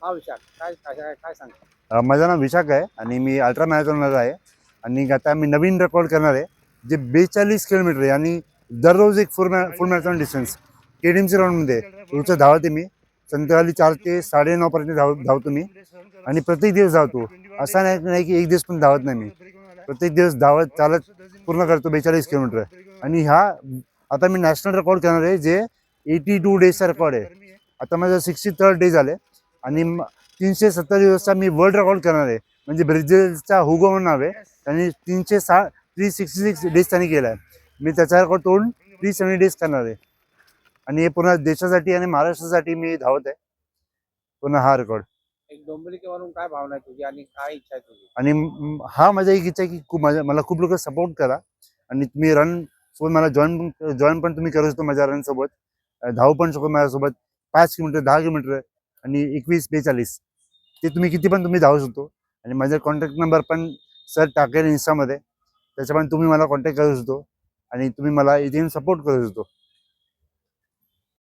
हा विशाख काय काय काय सांगता? माझं नाव विशाख आहे आणि मी अल्ट्रा मॅरेथॉनर आहे. आणि आता मी नवीन रेकॉर्ड करणार आहे, जे 42 किलोमीटर आहे. आणि दररोज एक फुल मॅरेथॉन डिस्टन्स KTMC राऊंडमध्ये रोजचं धावते मी. संध्याकाळी 4 ते 9:30 पर्यंत धावतो मी. आणि प्रत्येक दिवस धावतो. असा नाही की एक दिवस पण धावत नाही मी. प्रत्येक दिवस धावत चालत पूर्ण करतो 42 किलोमीटर. आणि हा आता मी नॅशनल रेकॉर्ड करणार आहे, जे 82 डेजचा रेकॉर्ड आहे. आता माझं 63rd डे झाले. आणि 370 दिवसचा मी वर्ल्ड रेकॉर्ड करणार आहे. म्हणजे ब्राझीलचा हुगो म्हणून नाव आहे, त्यांनी 366 डेज त्यांनी केला आहे. मी त्याचा रेकॉर्ड तोडून 370 डेज करणार आहे. आणि हे पुन्हा देशासाठी आणि महाराष्ट्रासाठी मी धावत आहे पुन्हा हा रेकॉर्ड. एक डोंबिवली म्हणून काय भावना आहे तुझी आणि काय इच्छा आहे तुझी? आणि हा माझा एक इच्छा आहे की मला खूप लोक सपोर्ट करा. आणि तुम्ही रन सोबत मला जॉईन पण तुम्ही करू शकतो माझ्या रन सोबत. धावू पण शकतो माझ्यासोबत. 5 किलोमीटर, 10 किलोमीटर आणि 21-42 ते तुम्ही किती पण तुम्ही धावू शकतो. आणि माझा कॉन्टॅक्ट नंबर पण सर टाकेल इन्स्टामध्ये, त्याच्यामध्ये तुम्ही मला कॉन्टॅक्ट करू शकतो आणि तुम्ही मला इथे सपोर्ट करू शकतो.